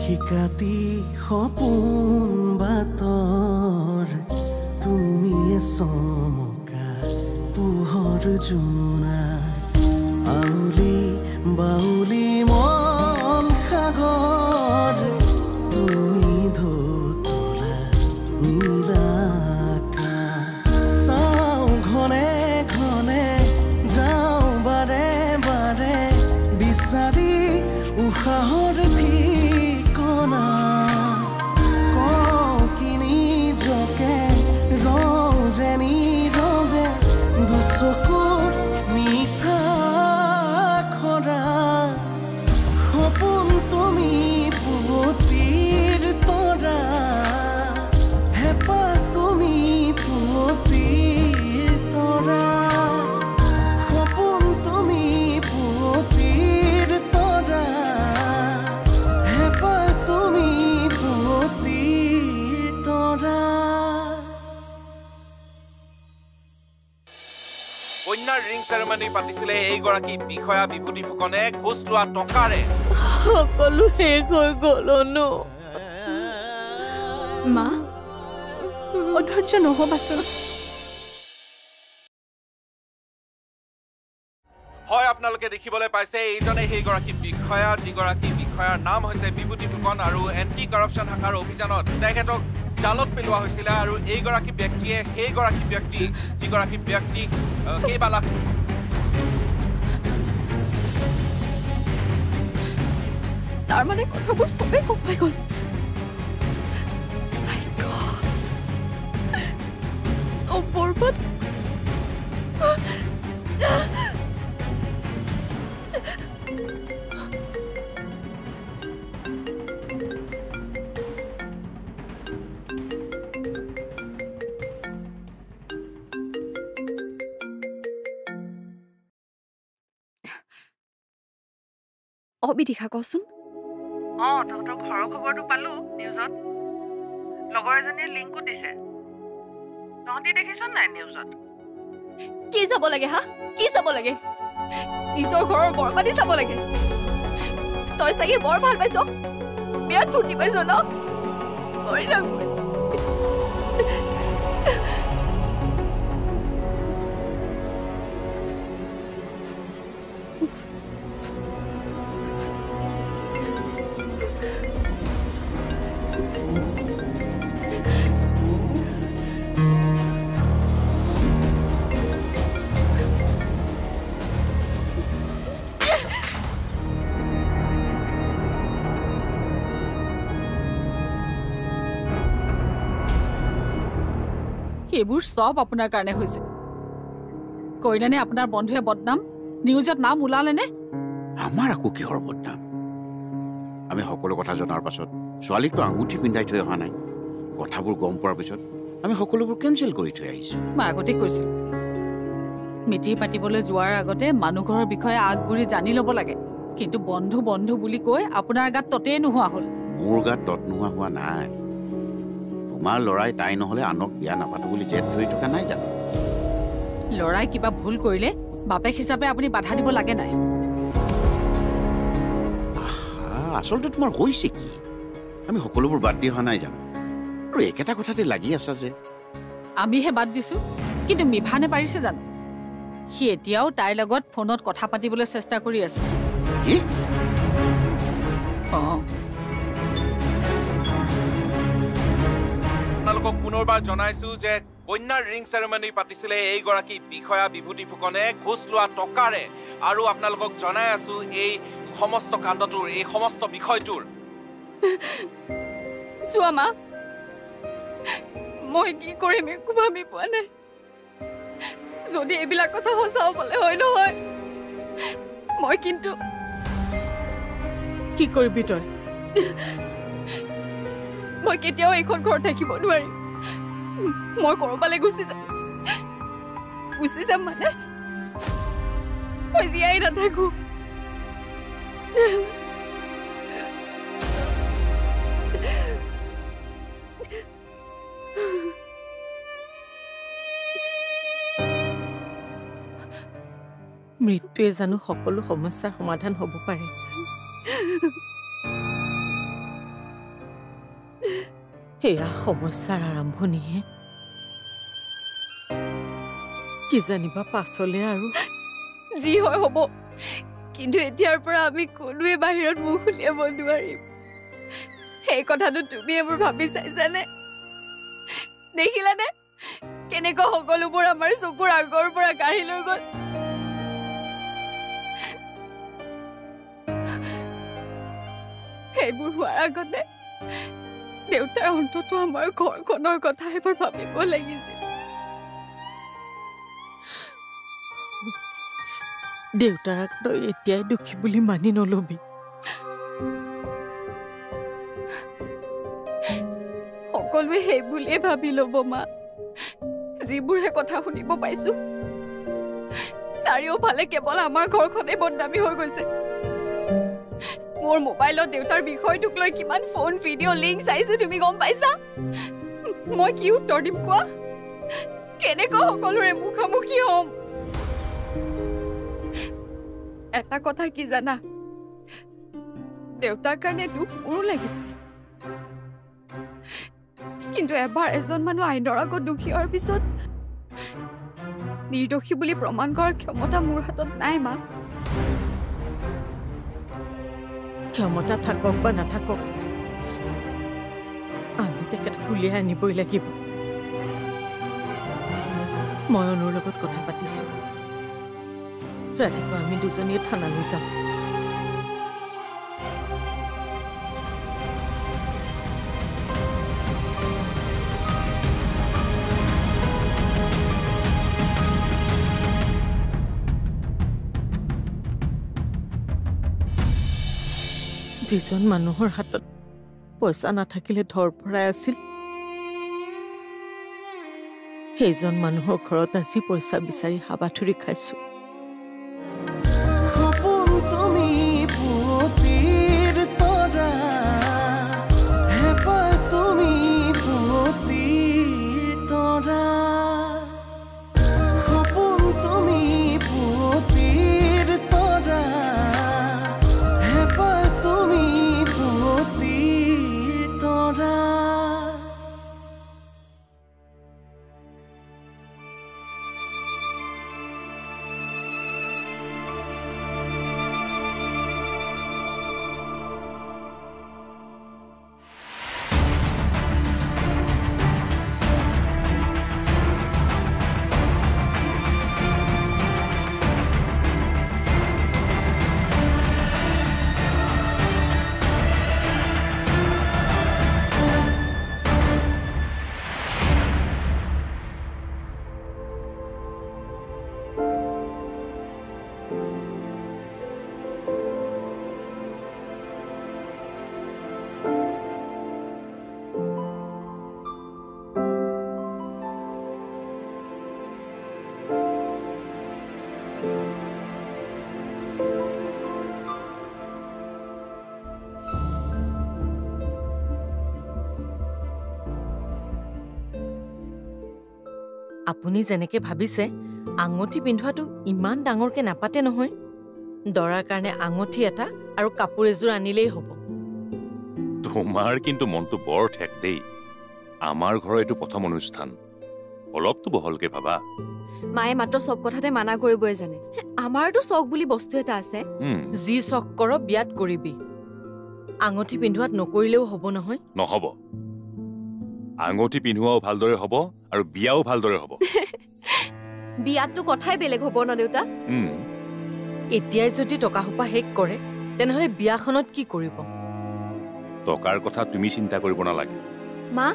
শিকাতি সপোন বাতৰ তুমিয়ে চমকা পোহৰ জোনা আউলি বাউলি মন সাগৰ তুমি ধুতলা নীলা আকাশ চাওঁ ঘনে ঘনে যাওঁ বাৰে বাৰে বিচাৰি উশাহৰ ঠিকনা কওঁ কিনি জকে ৰজেনি ৰবে দুচকুৰ মিঠা খৰা সপোন তুমি পুৱতিৰ তৰা হেঁপাহ তুমি পুৱতিৰ তৰা সপোন তুমি পুৱতিৰ তৰা হেঁপাহ তুমি পুৱতিৰ তৰা কন্যাৰ ৰিং চেৰেমনি পাতিছিলে এইগৰাকী বিষয়া বিভূতি ফুকনে ঘোষ লোৱা টকাৰে সকলো শেষ হৈ গ'ল ন মা অধৈৰ্য নহ'বাচোন হয় আপোনালোকে দেখিবলৈ পাইছে এইজনে সেইগৰাকী বিষয়া যিগৰাকী বিষয়াৰ নাম হৈছে বিভূতি ফুকন আৰু এন্টি কাৰাপশ্যন শাখাৰ অভিযানত তেখেতক জালত পেলোৱা হৈছিলে আৰু এইগৰাকী ব্যক্তিয়ে সেইগৰাকী ব্যক্তি যিগৰাকী ব্যক্তিক কেইবা লাখ তাৰ মানে কথাবোৰ চবেই গম পাই গ'ল চব বৰবাদ বিদিশা কচোন তহঁতৰ ঘৰৰ খবৰটো পালো নিউজত লগৰ এজনীয়ে লিংকো দিছে তহঁতি দেখিছ নাই নিউজত কি যাব লাগে হা কি যাব লাগে নিজৰ ঘৰৰ বৰবাদী চাব লাগে তই চাগে বৰ ভাল পাইছ বিৰাট ফূৰ্তি পাইছ ন কৰি থাক এইবোৰ সব আপোনাৰ কাৰণে হৈছে কইনানে আপোনাৰ বন্ধুৱে বদনাম নিউজত নাম ওলালেনে আমাৰ আকৌ কিহৰ বদনাম আমি সকলো কথা জনাৰ পাছত ছোৱালীকটো আঙুঠি পিন্ধাই থৈ অহা নাই কথাবোৰ গম পোৱাৰ পিছত আমি সকলোবোৰ কেঞ্চেল কৰি থৈ আহিছো মই আগতে কৈছিল মিটিৰ পাতিবলৈ যোৱাৰ আগতে মানুহ ঘৰৰ বিষয়ে আগগুৰি জানি ল'ব লাগে কিন্তু বন্ধু বন্ধু বুলি কৈ আপোনাৰ গাত ততেই নোহোৱা হ'ল মোৰ গাত তত নোহোৱা হোৱা নাই তোমাৰ লৰাই তাই নহলে আনক বিয়া নাপাতো বুলি জেদ ধৰি থকা নাই জানো লৰাই কিবা ভুল কৰিলে বাপেক হিচাপে আপুনি বাধা দিব লাগে নাই আচলতে তোমাৰ হৈছে কি আমি সকলোবোৰ বাদ দি অহা নাই জানো আৰু একেটা কথাতে লাগি আছা যে আমিহে বাদ দিছো কিন্তু মিভানে পাৰিছে জানো সি এতিয়াও তাইৰ লগত ফোনত কথা পাতিবলৈ চেষ্টা কৰি আছে কি আপোনালোকক পুনৰবাৰ জনাইছো যে কন্যাৰ ৰিং চেৰেমনি পাতিছিলে এইগৰাকী বিষয়া বিভূতি ফুকনে ঘোষ লোৱা টকাৰে আৰু আপোনালোকক জনাই আছো এই সমস্ত কাণ্ডটোৰ এই সমস্ত বিষয়টোৰ চোৱা মা মই কি কৰিম একো ভাবি পোৱা নাই যদি এইবিলাক কথা সঁচা হ'বলৈ হয় নহয় মই কিন্তু কি কৰিবি তই মই কেতিয়াও এইখন ঘৰত থাকিব নোৱাৰিম মই কৰবালৈ গুচি যাম মানে মই জীয়াই নাথাকো মৃত্যুৱে জানো সকলো সমস্যাৰ সমাধান হ'ব পাৰে এয়া সমস্যাৰ আৰম্ভণিহে কি জানিবা পাছলে আৰু যি হয় হ'ব কিন্তু এতিয়াৰ পৰা আমি কোনোৱে বাহিৰত মুখ উলিয়াব নোৱাৰিম সেই কথাটো তুমি এবাৰ ভাবি চাইছানে দেখিলানে কেনেকৈ সকলোবোৰ আমাৰ চকুৰ আগৰ পৰা কাঢ়ি লৈ গ'ল সেইবোৰ হোৱাৰ আগতে দেউতাৰ অন্ততঃ আমাৰ ঘৰখনৰ কথা এবাৰ ভাবিব লাগিছিল দেউতাৰাক তই এতিয়াই দুখী বুলি মানি নলবি সকলোৱে সেই বুলিয়ে ভাবি ল'ব মা যিবোৰহে কথা শুনিব পাইছো চাৰিওফালে কেৱল আমাৰ ঘৰখনেই বদনামী হৈ গৈছে মোৰ মোবাইলত দেউতাৰ বিষয়টোক লৈ কিমান ফোন ভিডিঅ' লিংক চাইছে তুমি গম পাইছা মই কি উত্তৰ দিম কোৱা কেনেকৈ সকলোৰে মুখামুখি হ'ম এটা কথা কি জানা দেউতাৰ কাৰণে দুখ মোৰো লাগিছে কিন্তু এবাৰ এজন মানুহ আইনৰ আগত দোষী হোৱাৰ পিছত নিৰ্দোষী বুলি প্ৰমাণ কৰাৰ ক্ষমতা মোৰ হাতত নাই মা ক্ষমতা থাকক বা নাথাকক আমি তেখেতক উলিয়াই আনিবই লাগিব মই অনুৰ লগত কথা পাতিছো ৰাতিপুৱা আমি দুজনীয়ে থানালৈ যাম যিজন মানুহৰ হাতত পইচা নাথাকিলে ধৰফৰাই আছিল সেইজন মানুহৰ ঘৰত আজি পইচা বিচাৰি হাবাথুৰি খাইছো সপোন তুমি পুৱতিৰ তৰা হেঁপাহ তুমি পুৱতিৰ তৰা সপোন তুমি পুৱতিৰ তৰা হেঁপাহ তুমি পুৱতিৰ তৰা আপুনি যেনেকে ভাবিছে আঙঠি পিন্ধোৱাটো ইমান ডাঙৰকে নাপাতে নহয় দৰাৰ কাৰণে আঙঠি এটা আৰু কাপোৰ এযোৰ আনিলেই হ'ব তোমাৰ কিন্তু মনটো বৰ ঠেক দেই আমাৰ ঘৰৰ এইটো প্ৰথম অনুষ্ঠান অলপতো বহলকে ভাবা মায়ে মাত্ৰ সব কথাতে মানা কৰিবই জানে আমাৰতো চখ বুলি বস্তু এটা আছে যি চখ কৰ বিয়াত কৰিবি আঙঠি পিন্ধোৱাত নকৰিলেও হ'ব নহয় নহ'ব আঙঠি পিন্ধোৱাও ভালদৰে হ'ব আৰু বিয়াও ভালদৰে হ'ব বিয়াতটো কথাই বেলেগ হ'ব ন দেউতা এতিয়াই যদি টকা সোপা শেষ কৰে তেনেহ'লে বিয়াখনত কি কৰিব টকাৰ কথা তুমি চিন্তা কৰিব নালাগে মা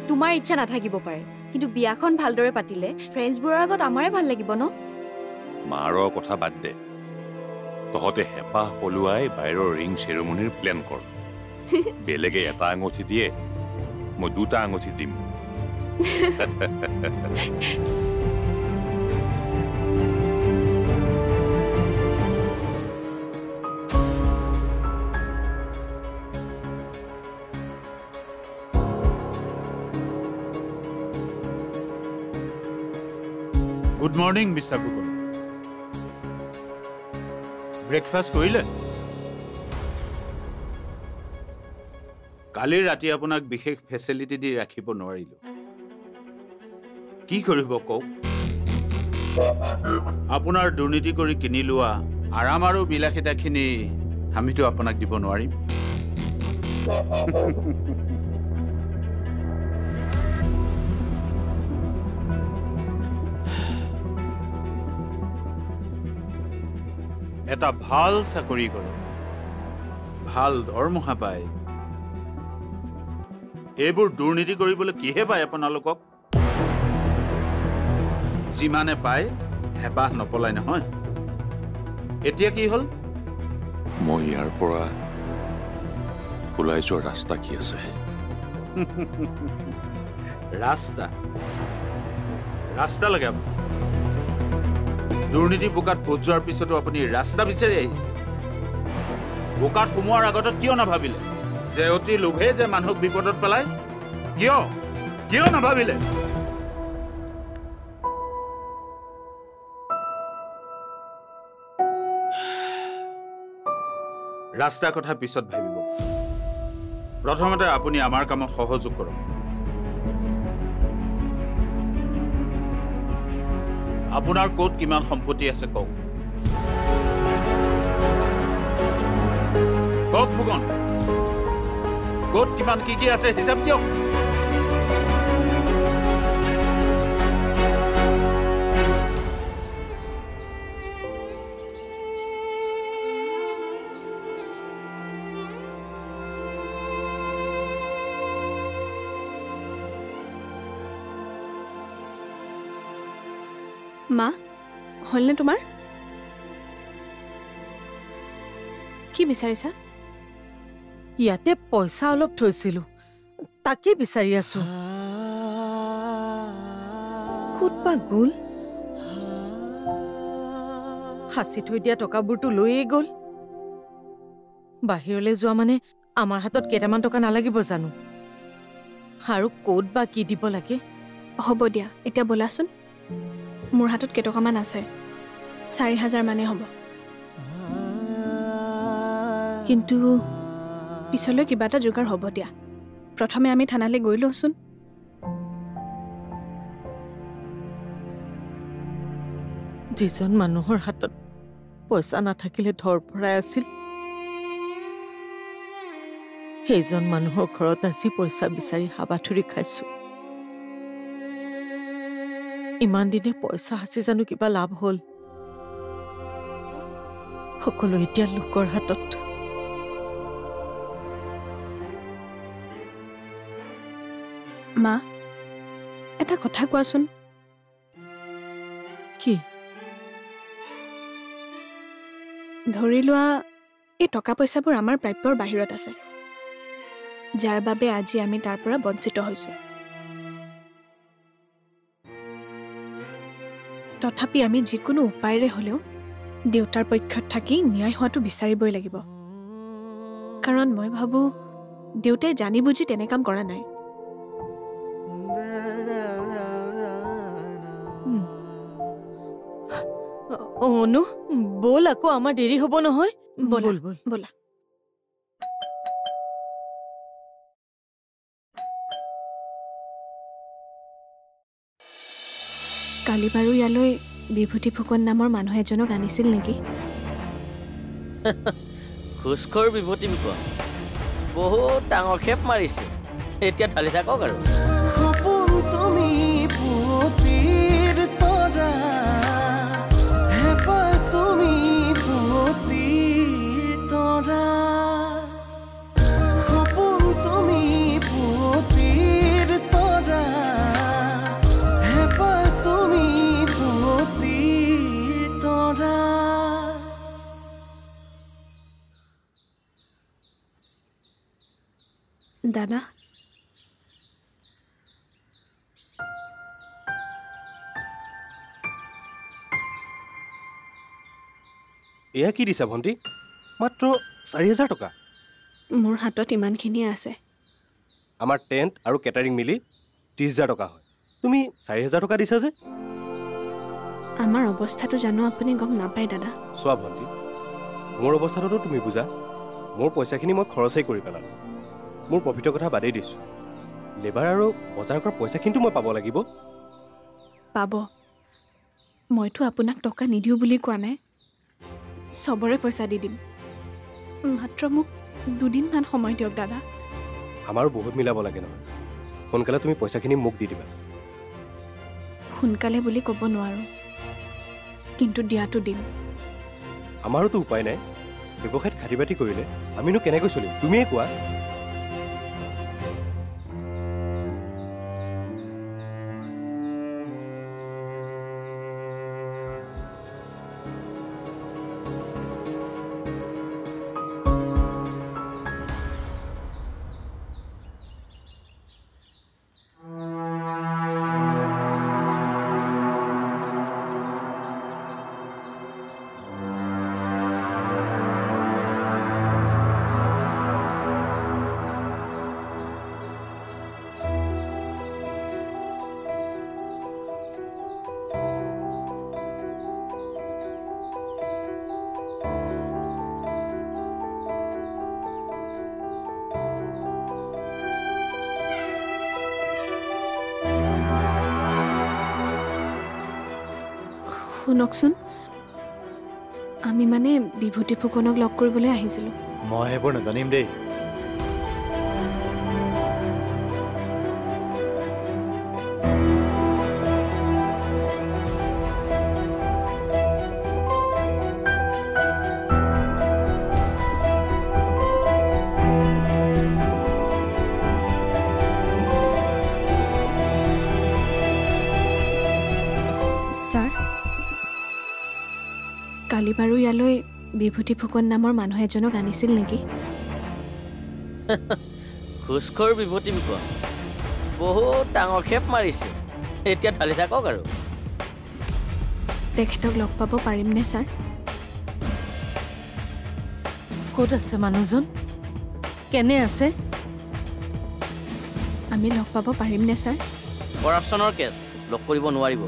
তোমাৰ ইচ্ছা নাথাকিব পাৰে কিন্তু বিয়াখন ভালদৰে পাতিলে ফ্ৰেণ্ডছবোৰৰ আগত আমাৰে ভাল লাগিব ন মাৰৰ কথা বাদ দে তহঁতে হেঁপাহ পলুৱাই বাহিৰৰ ৰিং চেৰেমনিৰ প্লেন কৰ বেলেগে এটা আঙঠি দিয়ে মই দুটা আঙঠি দিম গুড মৰ্নিং মিষ্টাৰ কুকুৰ ব্ৰেকফাষ্ট কৰিলে কালি ৰাতি আপোনাক বিশেষ ফেচিলিটি দি ৰাখিব নোৱাৰিলোঁ। কি কৰিব কওক? আপোনাৰ দুৰ্নীতি কৰি কিনি লোৱা আৰাম আৰু বিলাসিতাখিনি আমিতো আপোনাক দিব নোৱাৰিম। এটা ভাল চাকৰি কৰে, ভাল দৰমহা পায়। এইবোৰ দুৰ্নীতি কৰিবলৈ কিহে পায় আপোনালোকক? যিমানে পায় হেঁপাহ নপলায় নহয়। এতিয়া কি হ'ল? মই ইয়াৰ পৰা ওলাই যোৱাৰ ৰাস্তা কি আছে? ৰাস্তা লাগে আপুনি? দুৰ্নীতি বোকাত পোত যোৱাৰ পিছতো আপুনি ৰাস্তা বিচাৰি আহিছে। বোকাত সোমোৱাৰ আগতে কিয় নাভাবিলে যে অতি লোভে যে মানুহক বিপদত পেলায়? কিয় নাভাবিলে? ৰাস্তাৰ কথা পিছত ভাবিব। প্ৰথমতে আপুনি আমাৰ কামত সহযোগ কৰক। আপোনাৰ ক'ত কিমান সম্পত্তি আছে কওক। কওক ফুকন, ক'ত কিমান কি আছে হিচাপ দিয়ক। মা, হ'লনে তোমাৰ? কি বিচাৰিছা? ইয়াতে পইচা অলপ থৈছিলো, তাকে বিচাৰি আছো। ক'ত বা গ'ল? সাঁচি থৈ দিয়া টকাবোৰতো লৈয়ে গ'ল। বাহিৰলৈ যোৱা মানে আমাৰ হাতত কেইটামান টকা নালাগিব জানো? আৰু ক'ত বা কি দিব লাগে? হ'ব দিয়া, এতিয়া ব'লাচোন। মোৰ হাতত কেইটকামান আছে, 4,000 মানে হ'ব। কিন্তু পিছলৈ কিবা এটা যোগাৰ হ'ব দিয়া। প্ৰথমে আমি থানালৈ গৈ লওঁচোন। যিজন মানুহৰ হাতত পইচা নাথাকিলে ধৰফৰাই আছিল, সেইজন মানুহৰ ঘৰত আজি পইচা বিচাৰি হাবাথুৰি খাইছো। ইমান দিনে পইচা সাঁচি জানো কিবা লাভ হ'ল? সকলো এতিয়া লোকৰ হাতত। মা, এটা কথা কোৱাচোন। কি? ধৰি লোৱা এই টকা পইচাবোৰ আমাৰ প্ৰাপ্যৰ বাহিৰত আছে, যাৰ বাবে আজি আমি তাৰ পৰা বঞ্চিত হৈছোঁ। তথাপি আমি যিকোনো উপায়েৰে হ'লেও দেউতাৰ পক্ষত থাকি ন্যায় হোৱাটো বিচাৰিবই লাগিব। কাৰণ মই ভাবোঁ দেউতাই জানি বুজি তেনে কাম কৰা নাই। অনু, ব'ল আকৌ, আমাৰ দেৰি হ'ব নহয়। ব'লা। কালি বাৰু ইয়ালৈ বিভূতি ফুকন নামৰ মানুহ এজনক আনিছিল নেকি? ঘোষখোৰ বিভূতি ফুকন বহুত ডাঙৰ খেপ মাৰিছে। এতিয়া ঢালি থাকক আৰু। সপোন তুমি পুৱতিৰ তৰা, হেঁপাহ তুমি পুৱতিৰ তৰা। সপোন তুমি পুৱতিৰ তৰা, হেঁপাহ তুমি পুৱতিৰ তৰা। দাদা, এয়া কি দিছা ভণ্টি? মাত্ৰ 4,000 টকা? মোৰ হাতত ইমানখিনিয়ে আছে। আমাৰ টেণ্ট আৰু কেটাৰিং মিলি 30,000 টকা হয়। তুমি 4,000 টকা দিছা যে? আমাৰ অৱস্থাটো জানো আপুনি গম নাপায় দাদা। চোৱা ভণ্টি, মোৰ অৱস্থাটোতো তুমি বুজা। মোৰ পইচাখিনি মই খৰচেই কৰি পেলালোঁ। মোৰ প্ৰফিটৰ কথা বাদেই দিছোঁ লেবাৰ আৰু বজাৰ কৰা পইচা কিন্তু মই পাব লাগিব পাব মইতো আপোনাক টকা নিদিওঁ বুলি কোৱা নাই চবৰে পইচা দি দিম মাত্ৰ মোক 2 দিনমান সময় দিয়ক দাদা আমাৰো বহুত মিলাব লাগে নহয় সোনকালে তুমি পইচাখিনি মোক দি দিবা সোনকালে বুলি ক'ব নোৱাৰোঁ কিন্তু দিয়াটো দিম আমাৰোতো উপায় নাই ব্যৱসায়ত খাটি বাতি কৰিলে আমিনো কেনেকৈ চলিম তুমিয়ে কোৱা শুনকচোন আমি মানে বিভূতি ফুকনক লগ কৰিবলৈ আহিছিলোঁ মই সেইবোৰ নাজানিম দেই ছাৰ কালি বাৰু ইয়ালৈ বিভূতি ফুকন নামৰ মানুহ এজনক আনিছিল নেকি খুচখৰ বিভূতি ফুকন বহুত ডাঙৰ খেপ মাৰিছে এতিয়া ঢালি থাকক আৰু তেখেতক লগ পাব পাৰিমনে ছাৰ ক'ত আছে মানুহজন কেনে আছে আমি লগ পাব পাৰিমনে ছাৰ কৰাপশ্যনৰ কেছ লগ কৰিব নোৱাৰিব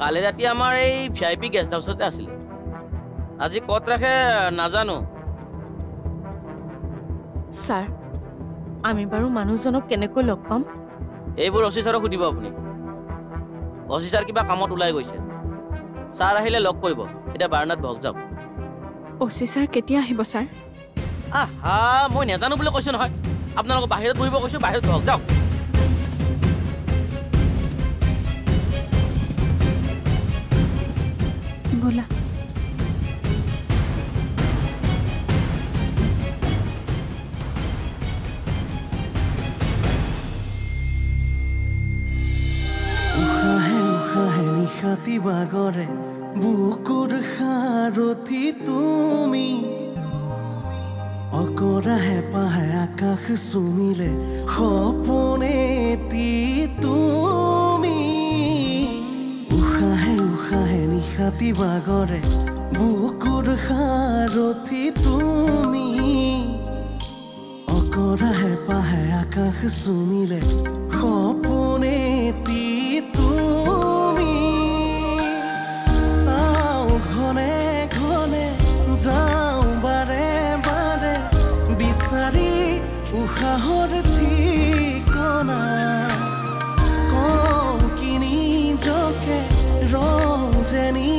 কালি ৰাতি আমাৰ এই VIP গেষ্ট হাউচতে আছিলে আজি ক'ত ৰাখে নাজানো ছাৰ আমি বাৰু মানুহজনক কেনেকৈ লগ পাম এইবোৰ অচি ছাৰক সুধিব আপুনি অচি ছাৰ কিবা কামত ওলাই গৈছে ছাৰ আহিলে লগ কৰিব এতিয়া বাৰাণ্ডাত বহক যাওক অচি ছাৰ কেতিয়া আহিব ছাৰ আহা মই নাজানো বুলি কৈছো নহয় আপোনালোকক বাহিৰত বহিব কৈছো বাহিৰত বহক যাওক ব'লা উশাহে নিশাতি বাগৰে বুকুৰ সাৰথি তুমি অকৰা হেঁপাহে আকাশ চুমিলে সপোনেতি তুমি উশাহে নিশাতি বাগৰে বুকুৰ সাৰথি তুমি অকৰা হেঁপাহে আকাশ চুমিলে সপোনেতি তুমি চাওঁ ঘনে ঘনে যাওঁ বাৰে বাৰে বিচাৰি উশাহৰ ঠিকনা কওঁ কি নিজকে ৰজনী